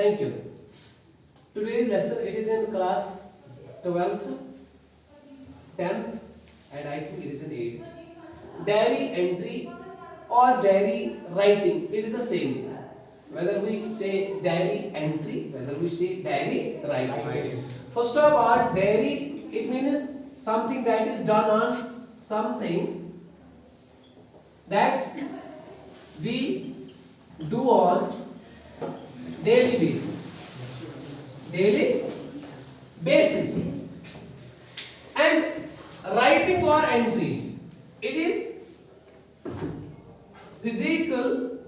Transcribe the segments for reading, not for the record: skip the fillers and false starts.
Thank you. Today's lesson, it is in class 12th, 10th and I think it is in 8th. Diary entry or diary writing, it is the same thing. Whether we say diary entry, whether we say diary writing. First of all, diary, it means something that is done on something that we do on daily basis. Daily basis. And writing or entry, it is physical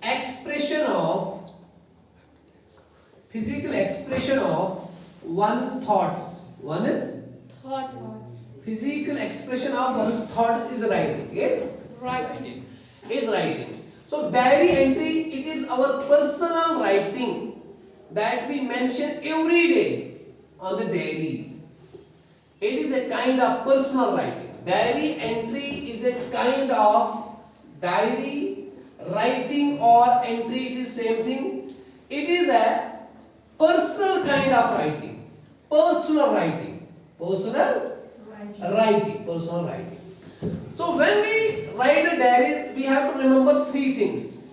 expression of one's thoughts. Physical expression of one's thoughts is writing. Is writing. So diary entry, it is our personal writing that we mention every day on the diaries. It is a kind of personal writing. Diary entry is a kind of diary writing or entry, it is same thing. It is a personal kind of writing. Personal writing. So when we write a diary, we have to remember three things.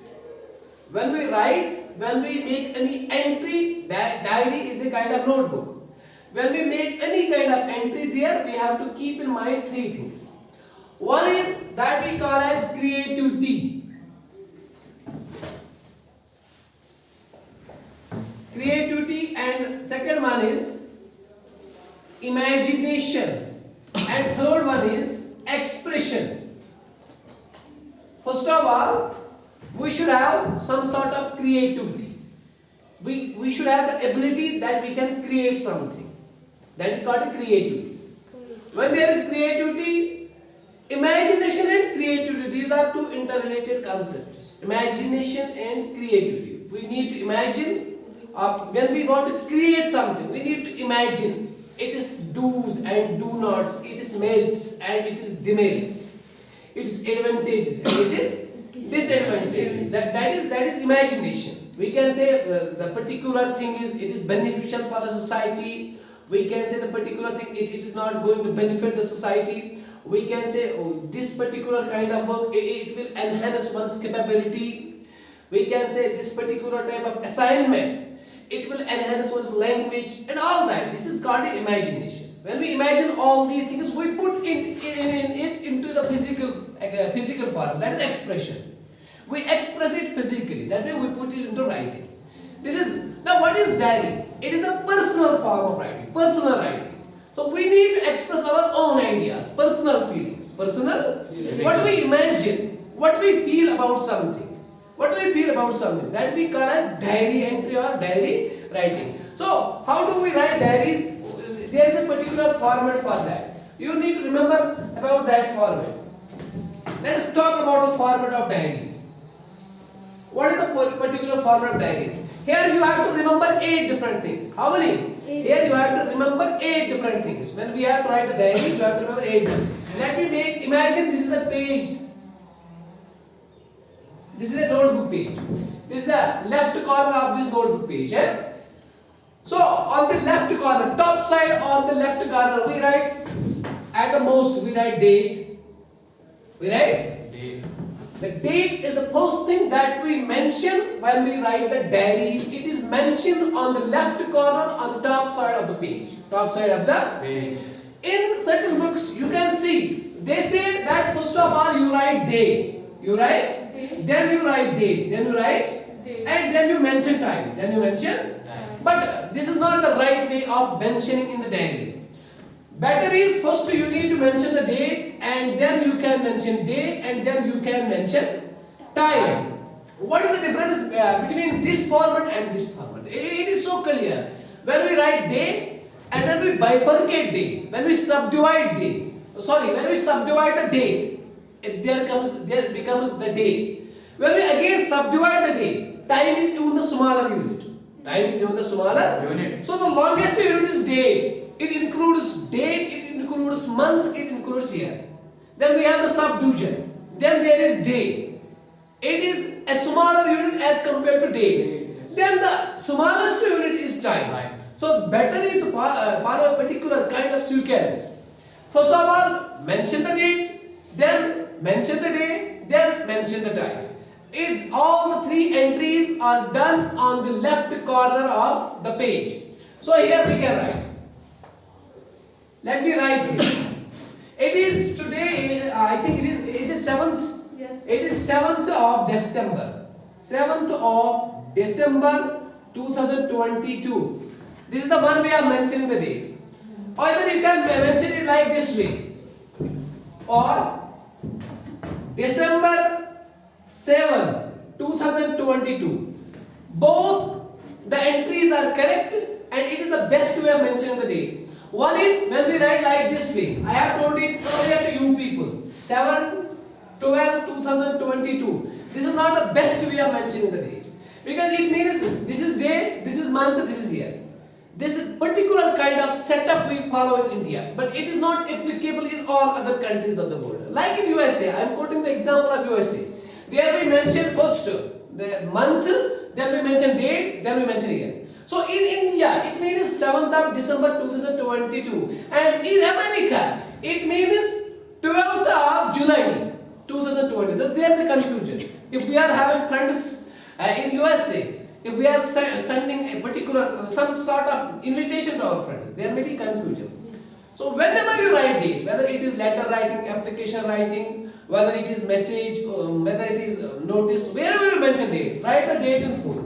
When we write, when we make any entry, diary is a kind of notebook. When we make any kind of entry there, we have to keep in mind three things. One is that we call as creativity. And second one is imagination. And third one is expression. First of all, we should have some sort of creativity. We should have the ability that we can create something. That is called creativity. When there is creativity, imagination and creativity, these are two interrelated concepts. Imagination and creativity. We need to imagine. When we want to create something, we need to imagine. It is do's and do nots. It is merits and it is demerits. It is advantages and it is disadvantages. That is imagination. We can say the particular thing is beneficial for the society. We can say the particular thing it is not going to benefit the society. We can say this particular kind of work it will enhance one's capability. We can say this particular type of assignment it will enhance one's language and all that. This is called imagination. When we imagine all these things, we put it into the physical form. That is expression. We express it physically. That way we put it into writing. Now what is diary? It is a personal form of writing. Personal writing. So we need to express our own ideas, personal feelings. What we imagine, what we feel about something. That we call as diary entry or diary writing. So how do we write diaries? There is a particular format for that. You need to remember about that format. Let us talk about the format of diaries. What is the particular format of diaries? Here you have to remember 8 different things. How many? 8. Here you have to remember 8 different things. When we have to write the diaries, you have to remember 8 different things. Let me imagine this is a page. This is a notebook page. This is the left corner of this notebook page. So on the left corner, top side on the left corner, we write at the most we write date. The date is the first thing that we mention when we write the diaries. It is mentioned on the left corner on the top side of the page. In certain books you can see they say that first of all you write day. Then you write date. And then you mention time. But this is not the right way of mentioning in the diaries. Better is first you need to mention the date and then you can mention day and then you can mention time. What is the difference between this format and this format? It is so clear. When we write day and when we bifurcate day, when we subdivide the date, there becomes the day. When we again subdivide the day, time is even the smaller unit. So the longest unit is date. It includes date, it includes month, it includes year. Then we have the subdivision. Then there is day. It is a smaller unit as compared to date. then the smallest unit is time. Time. So better is to follow a particular kind of sequence. First of all, mention the date, then mention the day, then mention the time. If all the three entries are done on the left corner of the page. So here we can write. Let me write here. It is today, I think is it 7th? Yes. It is 7th of December. 7th of December 2022. This is the one we are mentioning the date. Or either you can mention it like this way. Or December 7, 2022. Both the entries are correct and it is the best way of mentioning the date. One is when we write like this way. I have told it earlier to you people. 7, 12, 2022. This is not the best way of mentioning the date. Because it means this is day, this is month, this is year. This is particular kind of setup we follow in India, but it is not applicable in all other countries of the world. Like in USA, I am quoting the example of USA. There we mention first the month, then we mention date, then we mention year. So in India, it means 7th of December 2022, and in America, it means 12th of July 2020. So there is the confusion. If we are having friends in USA, if we are sending a particular some sort of invitation to our friends, there may be confusion. Yes. So whenever you write date, whether it is letter writing, application writing, whether it is message, whether it is notice, wherever you mention date, write the date in full.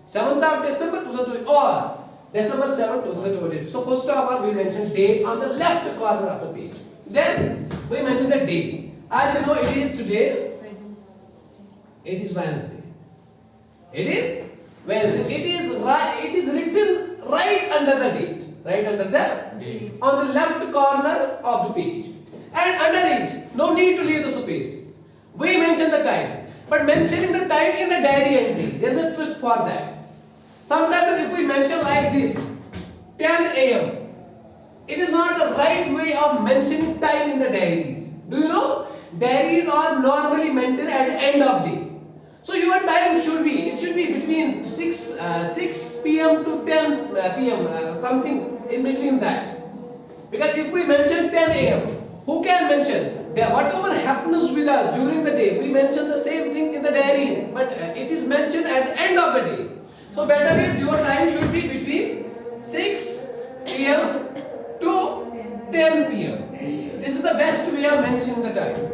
7th of December 2020 or December 7, 2020. So first of all, we mention date on the left corner of the page. Then we mention the day. As you know, it is today. It is Wednesday. It is Wednesday. It is written right under the date. Right under the Date. on the left corner of the page. And under it, no need to leave the space. We mention the time. But mentioning the time in the diary entry, there is a trick for that. Sometimes if we mention like this, 10 a.m., it is not the right way of mentioning time in the diaries. Do you know? Diaries are normally maintained at the end of day. So your time should be, it should be between 6 p.m. to 10 p.m. Something in between that. Because if we mention 10 a.m., who can mention? Whatever happens with us during the day, we mention the same thing in the diaries, but it is mentioned at the end of the day. So better is your time should be between 6 p.m. to 10 p.m. This is the best way of mentioning the time.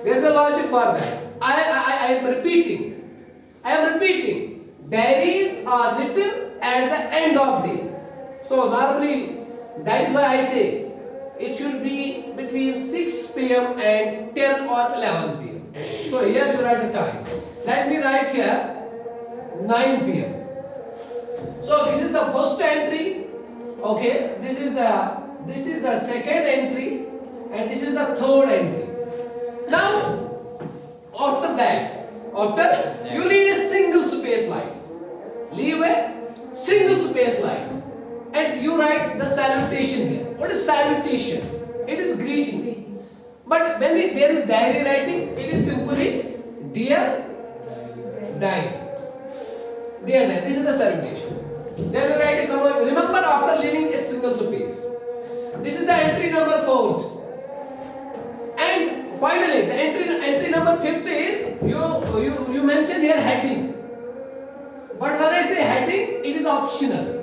There is a logic for that. I am repeating. Diaries are written at the end of day. So normally, that is why I say it should be between 6 p.m. and 10 or 11 p.m. So here you write the time. Let me write here 9 p.m. So this is the first entry. Okay, this is the second entry, and this is the third entry. Now, after that, you need a single space line. Leave a single space line. And you write the salutation here. What is salutation? It is greeting. But when there is diary writing, it is simply dear diary. Dear diary. This is the salutation. Then you write a comma. Remember, after leaving a single space. This is the entry number 4th. And finally, the entry number 5th is you mention here heading. But when I say heading, it is optional.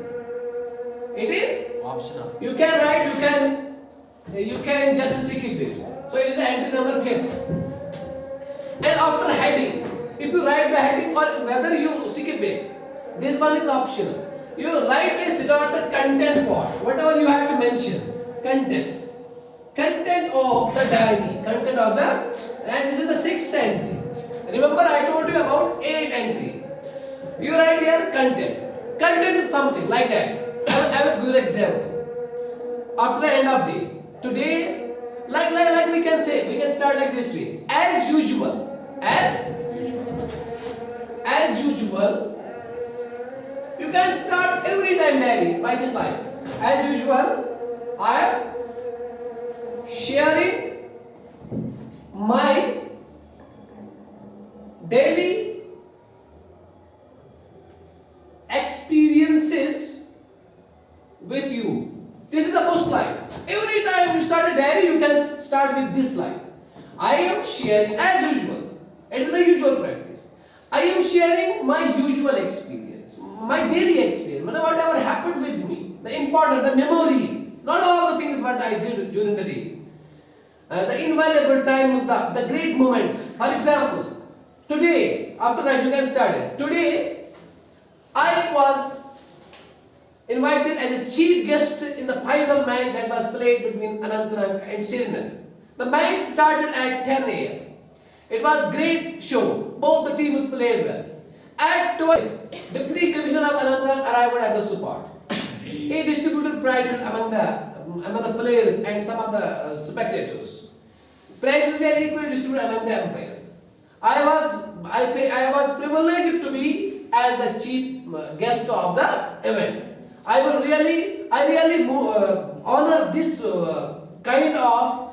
It is Optional. you can write, you can just skip it. So it is the entry number 5th. And after heading, if you write the heading or whether you skip it, this one is optional. You write a the content part, whatever you have to mention. Content of the diary. And this is the 6th entry. Remember I told you about 8 entries. You write here content. Content is something like that. I have a good example. After the end of day, today, like we can say, we can start like this way. As usual, you can start every time diary by this line. As usual, I am sharing my daily with you. This is the first line. Every time you start a diary, you can start with this line. I am sharing, as usual. It is my usual practice. I am sharing my usual experience, my daily experience, whatever happened with me, the important, the memories, not all the things what I did during the day. The invaluable times, the great moments. For example, today, after that you can start it. Today, I was invited as a chief guest in the final match that was played between Anantnag and Srinagar. The match started at 10 a.m. It was great show. Both the teams played well. At 12, Deputy Commissioner of Anantnag arrived at the spot. He distributed prizes among the players and some of the spectators. Prizes were equally distributed among the umpires. I was privileged to be as the chief guest of the event. I really honor this kind of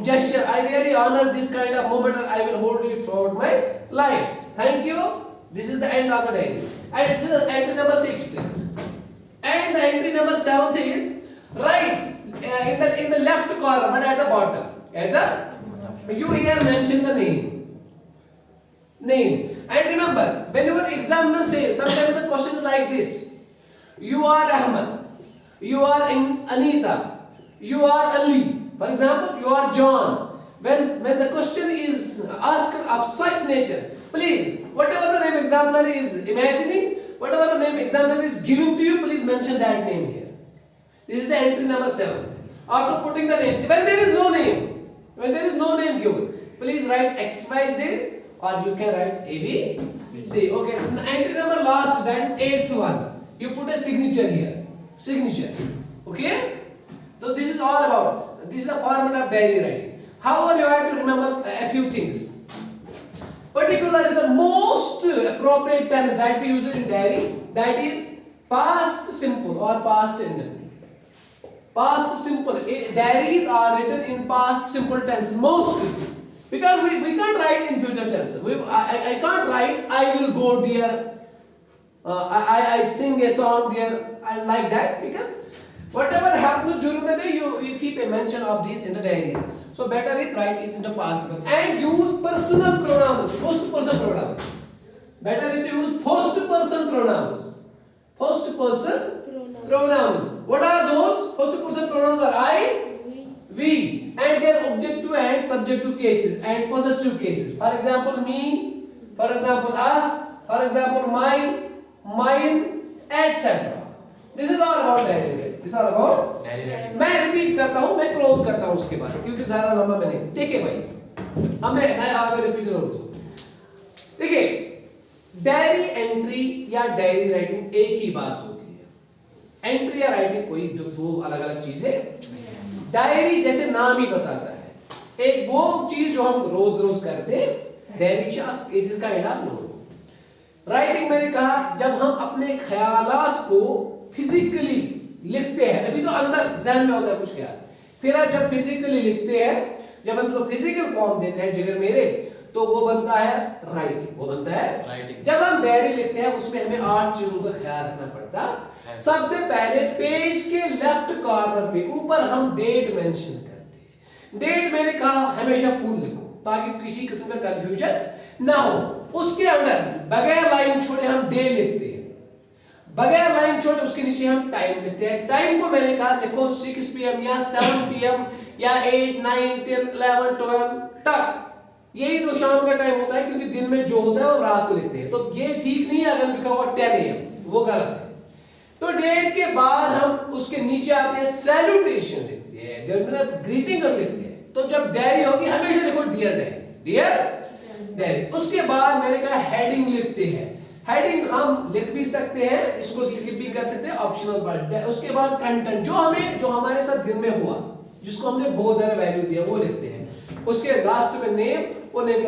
gesture. I really honor this kind of moment, and I will hold it throughout my life. Thank you. This is the end of the diary. And it's entry number 6. And the entry number 7 is write in the left corner, but at the bottom. You here mention the name. And remember, when your examiner says, sometimes the question is like this. You are Ahmad. You are Anita. You are Ali. For example, you are John. When the question is asked of such nature, please, whatever the name examiner is imagining, whatever the name examiner is giving to you, please mention that name here. This is the entry number 7. After putting the name, when there is no name given, please write XYZ, or you can write ABC. Okay. Entry number last, that is 8th one. You put a signature here. Signature. Okay. So this is all about. This is the format of diary writing. However, you have to remember a few things. Particularly the most appropriate tense that we use in diary, that is past simple or past indefinite. Past simple. Diaries are written in past simple tense mostly. Because we can't write in future tense. I can't write I will go there. I sing a song there. I like that, because whatever happens during the day, you keep a mention of these in the diaries. So better is write it in the past simple. And use personal pronouns, first person pronouns. Better is to use first person pronouns. First person pronouns. What are those? First person pronouns are I, we, and their objective and subjective cases and possessive cases. For example, me, for example, us, for example, mine, etc. This is all about diary writing. This is all about diary writing. मैं repeat करता हूँ, मैं close करता हूँ उसके बाद, क्योंकि ज़्यादा लंबा मैं नहीं. ठीक है भाई. अब मैं आप repeat कर दो. देखिए, डायरी एंट्री या डायरी राइटिंग एक ही बात होती है. एंट्री या राइटिंग कोई दो अलग अलग चीजें. डायरी जैसे नाम ही बताता है, एक वो चीज जो हम रोज रोज करते हैं. Diary is kind of note. Writing मैंने कहा जब हम अपने ख्यालात को फिजिकली लिखते हैं. अभी तो अंदर जहन में होता है कुछ ख्याल, फिर जब फिजिकली लिखते हैं, जब हम उसको फिजिकल फॉर्म देते हैं जिगर मेरे, तो वो बनता है राइटिंग. वो बनता है राइटिंग. जब हम डायरी लिखते हैं उसमें हमें 8 चीजों का ख्याल रखना पड़ता है. सबसे पहले पेज के लेफ्ट कॉर्नर पे ऊपर हम डेट मेंशन करते हैं. डेट मैंने कहा हमेशा फुल लिखो ताकि किसी किस्म का कंफ्यूजन ना हो. उसके अंदर बगैर लाइन छोड़े हम डे लिखते हैं. बगैर लाइन छोड़े उसके नीचे हम टाइम लिखते हैं. टाइम को मैंने कहा लिखो 6 PM या 7 PM या 8, 9, 10, 11, 12 तक. यही तो शाम का टाइम होता है, क्योंकि दिन में जो होता है वो रात को लिखते हैं. तो ये ठीक नहीं है अगर लिखा हुआ 10 AM, वो गलत है. तो डेट के बाद हम उसके नीचे आते हैं, सैल्यूटेशन लिखते हैं, मतलब ग्रीटिंग कर लिखते हैं. तो जब डायरी होगी हमेशा लिखो डियर डायरी, डियर डायरी. उसके बाद मैंने कहा हेडिंग लिखते हैं. हेडिंग हम लिख भी सकते हैं, इसको स्किप भी कर सकते हैं, ऑप्शनल पार्ट. उसके बाद कंटेंट जो हमारे साथ दिन में हुआ, जिसको हमने बहुत ज्यादा वैल्यू दिया, वो लिखते हैं. उसके लास्ट में नेम, वो नेम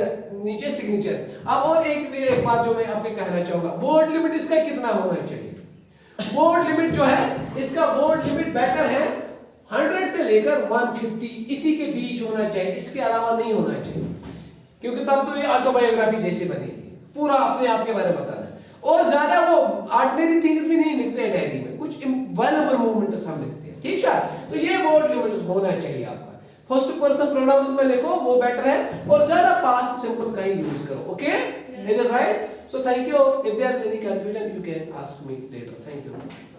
नीचे सिग्नेचर. अब और एक बात जो मैं आपको कहना चाहूंगा, बोर्ड लिमिट इसका कितना होना चाहिए. बोर्ड लिमिट जो है, इसका बोर्ड लिमिट बेटर है 100 से लेकर 150, इसी के बीच होना चाहिए, इसके अलावा नहीं होना चाहिए. क्योंकि तब तो ये ऑटोबायोग्राफी जैसे बनेगी, पूरा अपने आप के बारे में बताना है. और ज्यादा वो ऑर्डिनरी थिंग्स भी नहीं लिखते हैं डायरी में, कुछ वैल्यूएबल मोमेंट्स हम लिखते हैं, ठीक है। तो ये वर्ड लिमिट होना चाहिए आपका। फर्स्ट पर्सन प्रोनाउंस में लिखो, वो बेटर है, और ज्यादा पास्ट सिंपल का ही यूज करो, okay, is it right? So thank you. If there is any confusion, you can ask me later. Thank you.